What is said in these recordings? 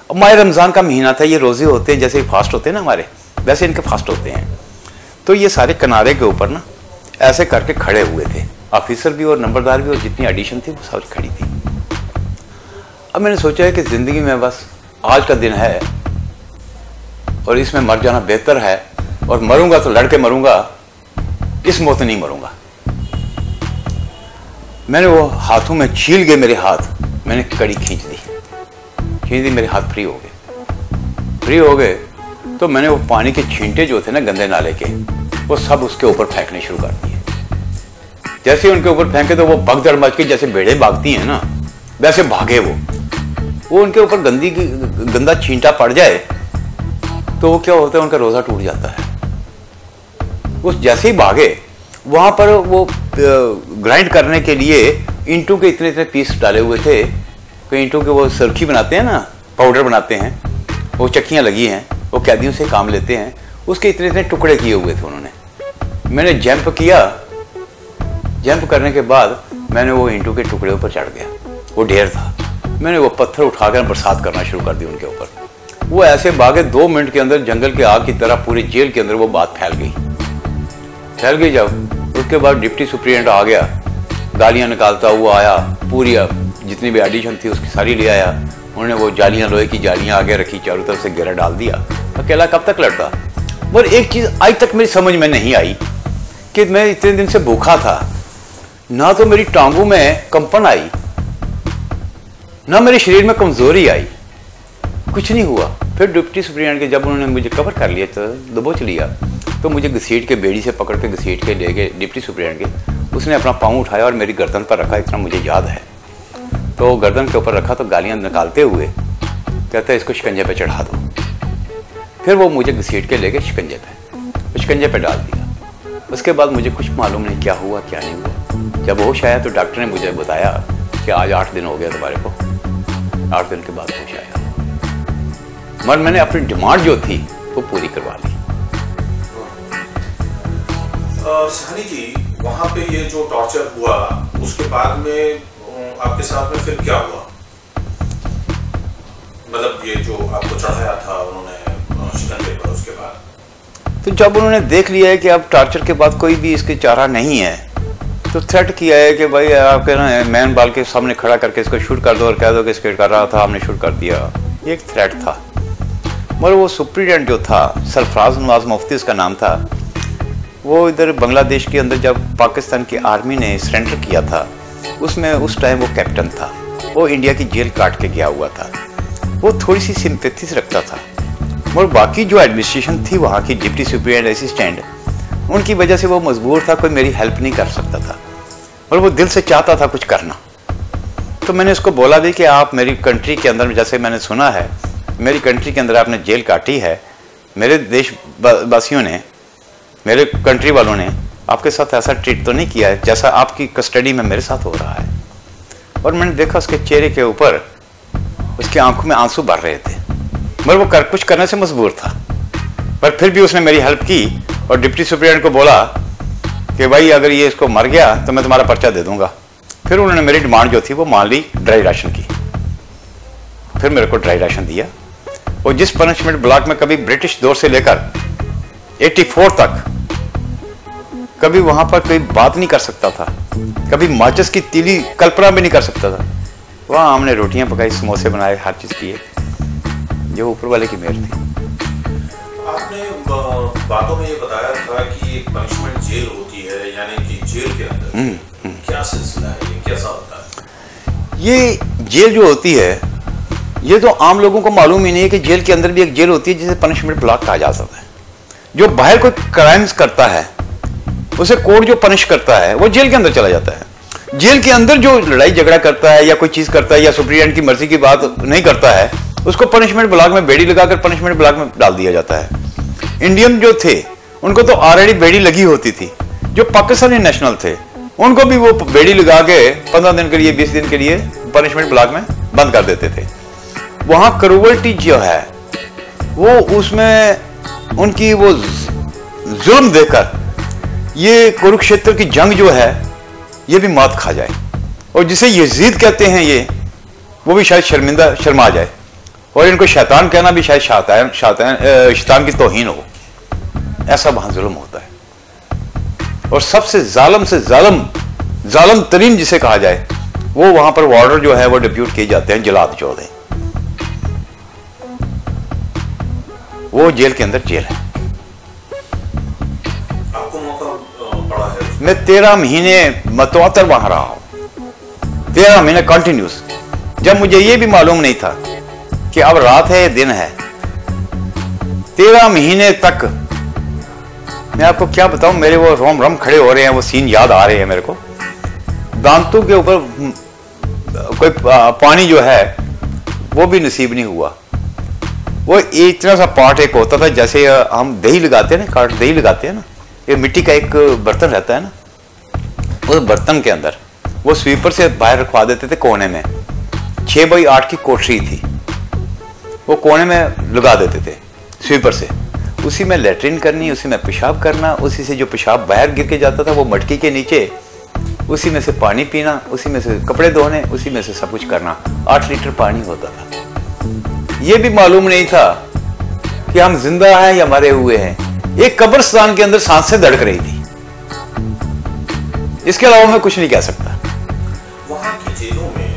माह रमज़ान का महीना था, ये रोज़े होते हैं जैसे फास्ट होते हैं ना हमारे, वैसे इनके फास्ट होते हैं। तो ये सारे किनारे के ऊपर ना ऐसे करके खड़े हुए थे, ऑफिसर भी और नंबरदार भी और जितनी एडिशन थी वो सब खड़ी थी। अब मैंने सोचा है कि ज़िंदगी में बस आज का दिन है और इसमें मर जाना बेहतर है, और मरूंगा तो लड़के मरूंगा, इस मौत नहीं मरूंगा। मैंने वो हाथों में छील गए मेरे हाथ, मैंने कड़ी खींच दी, मेरे हाथ फ्री हो गए। तो मैंने वो पानी के छींटे जो थे ना गंदे नाले के, वो सब उसके ऊपर फेंकने शुरू कर दिए। जैसे ही उनके ऊपर फेंके तो वो भगदड़ मच के, जैसे भेड़ें भागती हैं ना वैसे भागे वो उनके ऊपर गंदा छींटा पड़ जाए तो वो क्या होता है, उनका रोज़ा टूट जाता है। वो जैसे ही भागे वहां पर वो ग्राइंड करने के लिए ईंटों के इतने पीस डाले हुए थे कि ईंटों के वो सरखी बनाते हैं ना, पाउडर बनाते हैं, वो चक्कियाँ लगी हैं, वो कैदियों से काम लेते हैं, उसके इतने टुकड़े किए हुए थे उन्होंने। मैंने जंप किया, जंप करने के बाद मैंने वो ईंटों के टुकड़े ऊपर चढ़ गया, वो ढेर था। मैंने वो पत्थर उठाकर बरसात करना शुरू कर दी उनके ऊपर। वो ऐसे भागे 2 मिनट के अंदर जंगल के आग की तरह पूरी जेल के अंदर वो बात फैल गई। जब उसके बाद डिप्टी सुप्रिटेंडेंट आ गया, गालियाँ निकालता हुआ आया, पूरी जितनी भी एडिशन थी उसकी सारी ले आया। उन्होंने वो जालियाँ, लोहे की जालियाँ आगे रखी, चारों तरफ से घेरा डाल दिया। अकेला कब तक लड़ता। और एक चीज़ आज तक मेरी समझ में नहीं आई कि मैं इतने दिन से भूखा था, ना तो मेरी टांगों में कंपन आई, ना मेरे शरीर में कमजोरी आई, कुछ नहीं हुआ। फिर डिप्टी सुप्रिटेंडेंट के जब उन्होंने मुझे कवर कर लिया, तो दबोच लिया, तो मुझे घसीट के बेड़ी से पकड़ के घसीट के ले गए डिप्टी सुप्रिटेंडेंट के। उसने अपना पाँव उठाया और मेरी गर्दन पर रखा, इतना मुझे याद है। तो गर्दन के ऊपर रखा तो गालियाँ निकालते हुए कहता है इसको शिकंजे पे चढ़ा दो। फिर वो मुझे घसीट के ले गए शिकंजे पे डाल दिया। उसके बाद मुझे कुछ मालूम नहीं क्या हुआ क्या नहीं हुआ। जब होश आया तो डॉक्टर ने मुझे बताया कि आज 8 दिन हो गया तुम्हारे को, 8 दिन के बाद होश आया। मगर मैंने अपनी डिमांड जो थी वो पूरी करवा ली। सहानी जी, वहाँ पे ये जो टॉर्चर हुआ उसके बाद में आपके साथ में फिर क्या हुआ? मतलब ये जो आपको चढ़ाया था उन्होंने शिकंजे पर, उसके बाद तो जब उन्होंने देख लिया है कि अब टॉर्चर के बाद कोई भी इसके चारा नहीं है, तो थ्रेट किया है कि भाई आपके ना मैन बाल के सामने खड़ा करके इसको शूट कर दो और कह दो कि इसके कर रहा था, हमने शूट कर दिया। ये एक थ्रेट था। मगर वो सुप्रिटेंडेंट जो था, सरफराज नवाज मुफ्ती उसका नाम था, वो इधर बांग्लादेश के अंदर जब पाकिस्तान की आर्मी ने सरेंडर किया था, उसमें उस टाइम वो कैप्टन था। वो इंडिया की जेल काट के गया हुआ था। वो थोड़ी सी सिंपैथी रखता था। और बाकी जो एडमिनिस्ट्रेशन थी वहाँ की, डिप्टी सुप्रिटेंडेंट, असिस्टेंट, उनकी वजह से वो मजबूर था, कोई मेरी हेल्प नहीं कर सकता था। और वो दिल से चाहता था कुछ करना। तो मैंने उसको बोला भी कि आप मेरी कंट्री के अंदर, जैसे मैंने सुना है मेरी कंट्री के अंदर आपने जेल काटी है, मेरे देशवासियों ने, मेरे कंट्री वालों ने आपके साथ ऐसा ट्रीट तो नहीं किया है जैसा आपकी कस्टडी में मेरे साथ हो रहा है। और मैंने देखा उसके चेहरे के ऊपर, उसकी आंखों में आंसू भर रहे थे, मगर वो कुछ करने से मजबूर था। पर फिर भी उसने मेरी हेल्प की और डिप्टी सुप्रिटेंडेंट को बोला कि भाई अगर ये इसको मर गया तो मैं तुम्हारा पर्चा दे दूंगा। फिर उन्होंने मेरी डिमांड जो थी वो मान ली, ड्राई राशन की। फिर मेरे को ड्राई राशन दिया। और जिस पनिशमेंट ब्लॉक में कभी ब्रिटिश दौर से लेकर 84 तक कभी वहां पर कोई बात नहीं कर सकता था, कभी माचिस की तीली कल्पना भी नहीं कर सकता था, वहां हमने रोटियां पकाई, समोसे बनाए, हर चीज किए, जो ऊपर वाले की मेहर थी। आपने बातों में ये बताया था कि एक पनिशमेंट जेल होती है, यानी कि जेल के अंदर क्या सिलसिला है, ये कैसा होता है? ये जेल जो होती है, ये तो आम लोगों को मालूम ही नहीं है कि जेल के अंदर भी एक जेल होती है जिसे पनिशमेंट ब्लॉक कहा जा सकता है। जो बाहर कोई क्राइम्स करता है उसे कोर्ट जो पनिश करता है वो जेल के अंदर चला जाता है। जेल के अंदर जो लड़ाई झगड़ा करता है या कोई चीज करता है या सुप्रिटेंडेंट की मर्जी की बात नहीं करता है, उसको पनिशमेंट ब्लॉक में बेड़ी लगाकर पनिशमेंट ब्लॉक में डाल दिया जाता है। इंडियन जो थे उनको तो ऑलरेडी बेड़ी लगी होती थी। जो पाकिस्तानी नेशनल थे उनको भी वो बेड़ी लगा के 15 दिन के लिए, 20 दिन के लिए पनिशमेंट ब्लॉक में बंद कर देते थे। वहां क्रूअल्टी जो है वो, उसमें उनकी वो जुल्म देकर ये कुरुक्षेत्र की जंग जो है ये भी मौत खा जाए, और जिसे यजीद कहते हैं ये, वो भी शायद शर्मा जाए। और इनको शैतान कहना भी शायद शैतान की तौहीन हो। ऐसा वहां जुल्म होता है। और सबसे जालिम से जालिम तरीन जिसे कहा जाए, वो वहां पर वार्डर जो है वो डिप्यूट किए जाते हैं जलाद चौधरी। वो जेल के अंदर जेल है। आपको मौका पड़ा है? मैं 13 महीने मतवातर वहां रहा हूं, 13 महीने कंटिन्यूस। जब मुझे ये भी मालूम नहीं था कि अब रात है दिन है, 13 महीने तक मैं आपको क्या बताऊं, मेरे वो रोम रम खड़े हो रहे हैं, वो सीन याद आ रहे हैं मेरे को। दांतों के ऊपर कोई पानी जो है वो भी नसीब नहीं हुआ। वो इतना सा पार्ट एक होता था, जैसे हम दही लगाते हैं ना, काट दही लगाते हैं ना, ये मिट्टी का एक बर्तन रहता है ना, उस बर्तन के अंदर वो स्वीपर से बाहर रखवा देते थे कोने में। 6 बाई 8 की कोठरी थी, वो कोने में लगा देते थे स्वीपर से। उसी में लेटरिन करनी, उसी में पेशाब करना, उसी से जो पेशाब बाहर गिर के जाता था वो मटकी के नीचे, उसी में से पानी पीना, उसी में से कपड़े धोने, उसी में से सब कुछ करना। 8 लीटर पानी होता था। ये भी मालूम नहीं था कि हम जिंदा हैं या मरे हुए हैं। एक कब्रिस्तान के अंदर सांसें धड़क रही थी, इसके अलावा मैं कुछ नहीं कह सकता। वहाँ की जेलों में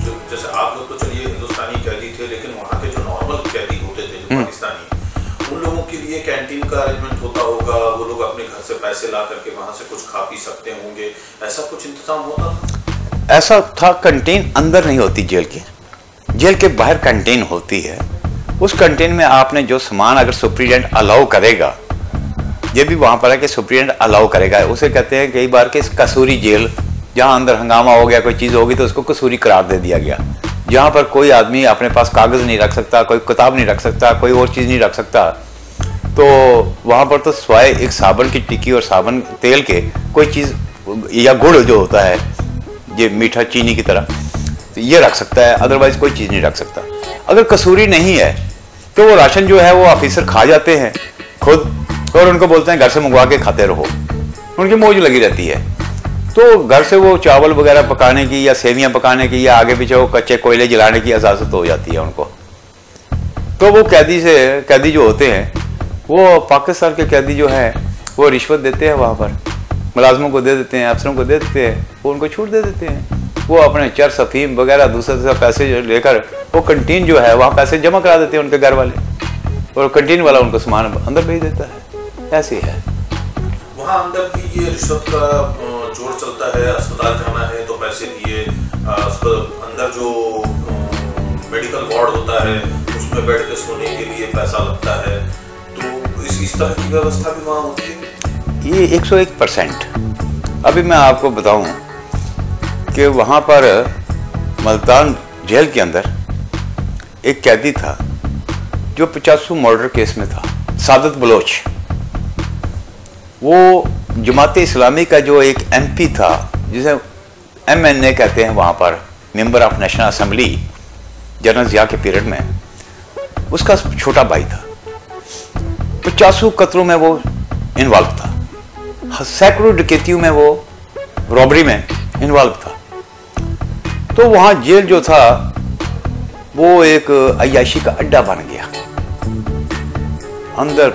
जो, जैसे आप लोग तो चलिए हिंदुस्तानी कैदी थे, लेकिन वहाँ के जो नॉर्मल कैदी होते थे जो पाकिस्तानी, उन लोगों के लिए कैंटीन का अरेंजमेंट होता होगा, वो लोग अपने घर से पैसे ला करके वहाँ से कुछ खा पी सकते होंगे, ऐसा कुछ इंतजाम होता था? ऐसा था, कैंटीन अंदर नहीं होती जेल के, जेल के बाहर कैंटीन होती है। उस कैंटीन में आपने जो सामान अगर सुप्रीडेंट अलाउ करेगा, ये भी वहां पर है कि सुप्रीडेंट अलाउ करेगा, उसे कहते हैं कई बार कि कसूरी जेल, जहां अंदर हंगामा हो गया, कोई चीज होगी तो उसको कसूरी करार दे दिया गया, जहां पर कोई आदमी अपने पास कागज नहीं रख सकता, कोई किताब नहीं रख सकता, कोई और चीज नहीं रख सकता। तो वहां पर तो स्वाय एक साबुन की टिक्की और साबुन तेल के कोई चीज या गुड़ जो होता है ये मीठा चीनी की तरह, तो ये रख सकता है, अदरवाइज कोई चीज नहीं रख सकता। अगर कसूरी नहीं है तो वो राशन जो है वो ऑफिसर खा जाते हैं खुद, और उनको बोलते हैं घर से मंगवा के खाते रहो, उनकी मौज लगी रहती है। तो घर से वो चावल वगैरह पकाने की या सेवियां पकाने की या आगे पीछे वो कच्चे कोयले जलाने की इजाजत हो जाती है उनको। तो वो कैदी जो होते हैं, वो पाकिस्तान के कैदी जो है वो रिश्वत देते हैं, वहां पर मुलाजमों को दे देते हैं, अफसरों को दे देते हैं, वो उनको छूट दे देते हैं। वो अपने चरस अफीम वगैरह दूसरे पैसे लेकर वो कंटीन जो है वहाँ पैसे जमा करा देते हैं उनके घर वाले, और कंटीन वाला उनको सामान अंदर भेज देता है। ऐसी है वहाँ अंदर भी ये रिश्वत का जोर चलता है। अस्पताल जाना है तो पैसे दिए, अंदर जो मेडिकल वार्ड होता है उसमें बैठ के सोने के लिए पैसा लगता है, तो इस तरह की व्यवस्था भी वहाँ होती है। ये 101%। अभी मैं आपको बताऊं कि वहाँ पर मुल्तान जेल के अंदर एक कैदी था जो 50 मर्डर केस में था, सादत बलोच। वो जमात इस्लामी का जो एक MP था, जिसे MNA कहते हैं वहाँ पर, member of national assembly, general Zia के पीरियड में, उसका छोटा भाई था। 50 कत्लों में वो इन्वॉल्व था, सैकड़ों डकैतियों में वो रॉबरी में इन्वॉल्व था। तो वहां जेल जो था वो एक अय्याशी का अड्डा बन गया। अंदर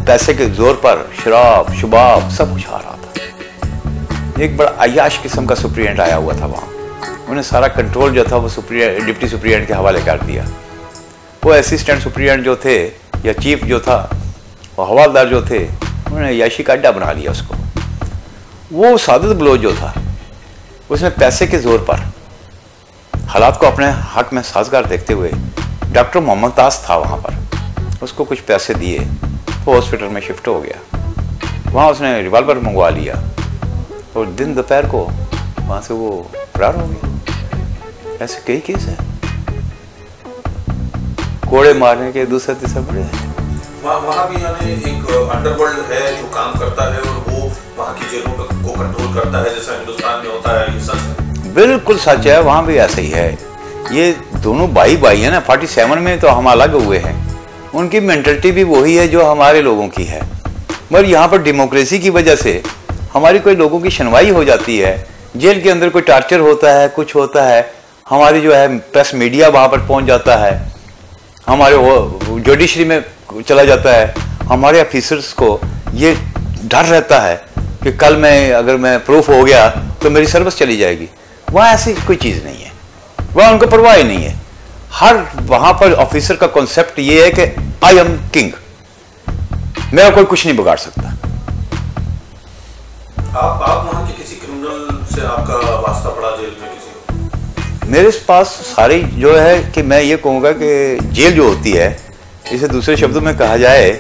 पैसे के जोर पर शराब शबाब सब कुछ आ रहा था। एक बड़ा अय्याश किस्म का सुप्रीडेंट आया हुआ था वहां, उन्हें सारा कंट्रोल जो था वो डिप्टी सुप्रीडेंट के हवाले कर दिया। वो असिस्टेंट सुप्रीडेंट जो थे या चीफ जो था, वो हवालदार जो थे, उन्होंने अय्याशी का अड्डा बना लिया उसको। वो सादत बलोच जो था, उसने पैसे के जोर पर हालात को अपने हक में साजगार देखते हुए, डॉक्टर मोहम्मद ताज था वहाँ पर, उसको कुछ पैसे दिए, वो हॉस्पिटल में शिफ्ट हो गया। वहाँ उसने रिवॉल्वर मंगवा लिया और दिन दोपहर को वहाँ से वो फरार हो गया। ऐसे कई केस है, कोड़े मारने के दूसरे तीसरे बड़े हैं। वहाँ भी यानी एक अंडरवर्ल्ड है जो काम करता है और वो वहाँ की जेलों को कंट्रोल करता है, जैसा हिंदुस्तान में होता है। ये सच है? बिल्कुल सच है, वहाँ भी ऐसे ही है। ये दोनों भाई है ना। 47 में तो हम अलग हुए हैं, उनकी मेंटलिटी भी वही है जो हमारे लोगों की है, मगर यहाँ पर डेमोक्रेसी की वजह से हमारी कोई लोगों की सुनवाई हो जाती है। जेल के अंदर कोई टार्चर होता है, कुछ होता है, हमारी जो है प्रेस मीडिया वहाँ पर पहुँच जाता है, हमारे वो जुडिशरी में चला जाता है। हमारे ऑफिसर्स को ये डर रहता है कि कल मैं अगर मैं प्रूफ हो गया तो मेरी सर्विस चली जाएगी। वहाँ ऐसी कोई चीज़ नहीं है, वहाँ उनको परवाह ही नहीं है। हर वहाँ पर ऑफिसर का कॉन्सेप्ट ये है कि आई एम किंग, मेरा कोई कुछ नहीं बिगाड़ सकता। आप वहाँ के किसी क्रिमिनल से आपका वास्ता पड़ा जेल में किसी को? मेरे पास सारी जो है कि मैं ये कहूँगा कि जेल जो होती है, इसे दूसरे शब्दों में कहा जाए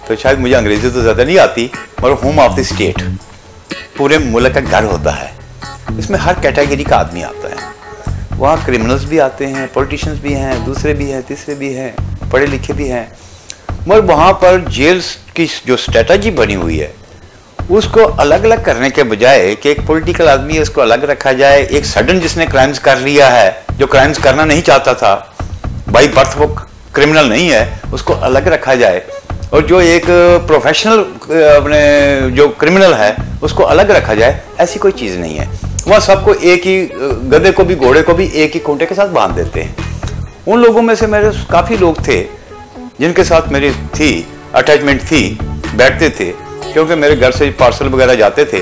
तो शायद मुझे अंग्रेजी तो ज़्यादा नहीं आती, मगर होम ऑफ द स्टेट, पूरे मुल्क का घर होता है। इसमें हर कैटेगरी का आदमी आता है। वहाँ क्रिमिनल्स भी आते हैं, पॉलिटिशियंस भी हैं, दूसरे भी हैं, तीसरे भी हैं, पढ़े लिखे भी हैं। मगर वहाँ पर जेल्स की जो स्ट्रेटजी बनी हुई है उसको अलग अलग करने के बजाय कि एक पॉलिटिकल आदमी है उसको अलग रखा जाए, एक सडन जिसने क्राइम्स कर लिया है, जो क्राइम्स करना नहीं चाहता था, बाई बर्थ वो क्रिमिनल नहीं है, उसको अलग रखा जाए, और जो एक प्रोफेशनल अपने जो क्रिमिनल है उसको अलग रखा जाए, ऐसी कोई चीज़ नहीं है। वहाँ सबको एक ही, गधे को भी घोड़े को भी एक ही खूंटे के साथ बांध देते हैं। उन लोगों में से मेरे काफ़ी लोग थे जिनके साथ मेरी थी अटैचमेंट थी, बैठते थे, क्योंकि मेरे घर से पार्सल वगैरह जाते थे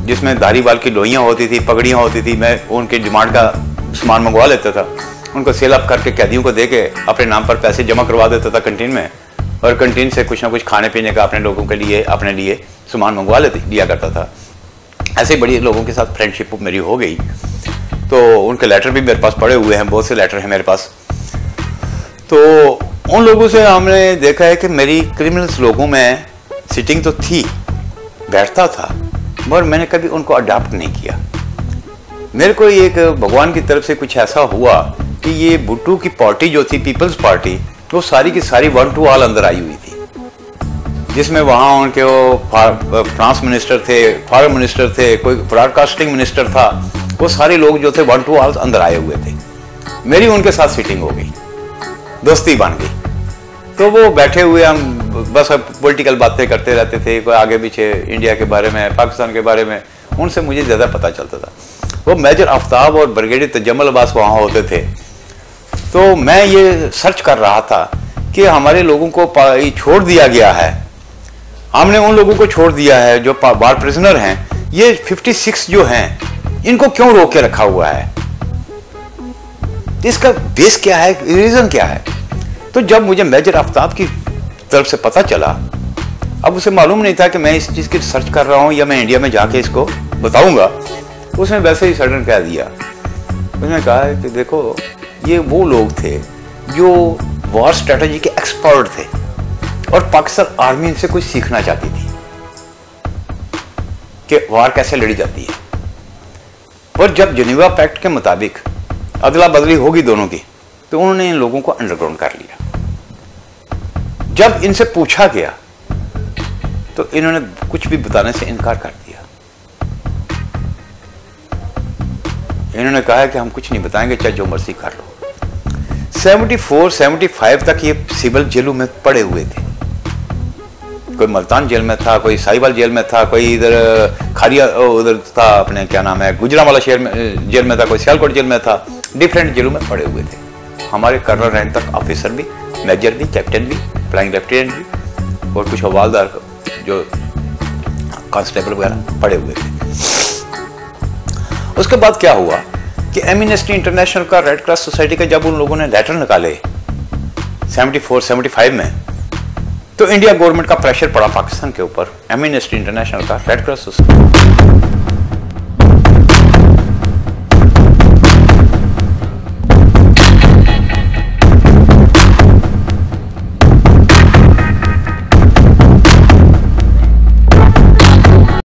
जिसमें धारीवाल की लोहियाँ होती थी, पगड़ियाँ होती थी। मैं उनके डिमांड का सामान मंगवा लेता था, उनको सेल अप करके कैदियों को दे के अपने नाम पर पैसे जमा करवा देता था कैंटीन में, और कैंटीन से कुछ ना कुछ खाने पीने का अपने लोगों के लिए, अपने लिए सामान मंगवा लिया करता था। ऐसे बड़ी लोगों के साथ फ्रेंडशिप मेरी हो गई। तो उनके लेटर भी मेरे पास पड़े हुए हैं, बहुत से लेटर हैं मेरे पास। तो उन लोगों से हमने देखा है कि मेरी क्रिमिनल्स लोगों में सिटिंग तो थी, बैठता था, मगर मैंने कभी उनको अडॉप्ट नहीं किया। मेरे को एक भगवान की तरफ से कुछ ऐसा हुआ कि ये भुट्टो की पार्टी जो थी, पीपल्स पार्टी, वो सारी की सारी 1 to all अंदर आई हुई थी, जिसमें वहाँ उनके वो फ्रांस मिनिस्टर थे, फॉरेन मिनिस्टर थे, कोई ब्रॉडकास्टिंग मिनिस्टर था, वो सारे लोग जो थे 1 to all अंदर आए हुए थे। मेरी उनके साथ सिटिंग हो गई, दोस्ती बन गई। तो वो बैठे हुए हम बस पॉलिटिकल बातें करते रहते थे, कोई आगे पीछे इंडिया के बारे में, पाकिस्तान के बारे में, उनसे मुझे ज़्यादा पता चलता था। वो मेजर आफ्ताब और ब्रिगेडियर तजम्मुल अब्बास वहाँ होते थे। तो मैं ये सर्च कर रहा था कि हमारे लोगों को छोड़ दिया गया है, हमने उन लोगों को छोड़ दिया है जो वार प्रिजनर हैं, ये 56 जो हैं इनको क्यों रोक के रखा हुआ है, इसका बेस क्या है, रीजन क्या है। तो जब मुझे मेजर आफ्ताब की तरफ से पता चला, अब उसे मालूम नहीं था कि मैं इस चीज़ की रिसर्च कर रहा हूँ या मैं इंडिया में जाके इसको बताऊंगा, उसने वैसे ही सडन कह दिया। उसने कहा कि देखो ये वो लोग थे जो वॉर स्ट्रेटजी के एक्सपर्ट थे और पाकिस्तान आर्मी इनसे कुछ सीखना चाहती थी कि वार कैसे लड़ी जाती है। और जब जेनेवा पैक्ट के मुताबिक अदला बदली होगी दोनों की, तो उन्होंने इन लोगों को अंडरग्राउंड कर लिया। जब इनसे पूछा गया तो इन्होंने कुछ भी बताने से इनकार कर दिया। इन्होंने कहा कि हम कुछ नहीं बताएंगे, चाहे जो मर्जी कर लो। 74-75 तक ये सिविल जेलों में पड़े हुए थे। कोई मुल्तान जेल में था, कोई साहिवाल जेल में था, कोई इधर खारिया उधर था, अपने क्या नाम है, गुजरांवाला शहर में जेल में था, कोई सियालकोट जेल में था, डिफरेंट जेलों में पड़े हुए थे। हमारे कर्नल रैंक तक ऑफिसर भी, मेजर भी, कैप्टन भी, फ्लाइंग लेफ्टिनेंट भी, और कुछ हवालदार जो कांस्टेबल वगैरह पड़े हुए थे। उसके बाद क्या हुआ कि एमनेस्टी इंटरनेशनल का, रेड क्रॉस सोसाइटी का जब उन लोगों ने लेटर निकाले 74-75 में, तो इंडिया गवर्नमेंट का प्रेशर पड़ा पाकिस्तान के ऊपर, एमनेस्टी इंटरनेशनल का, रेड क्रॉस सोसाइटी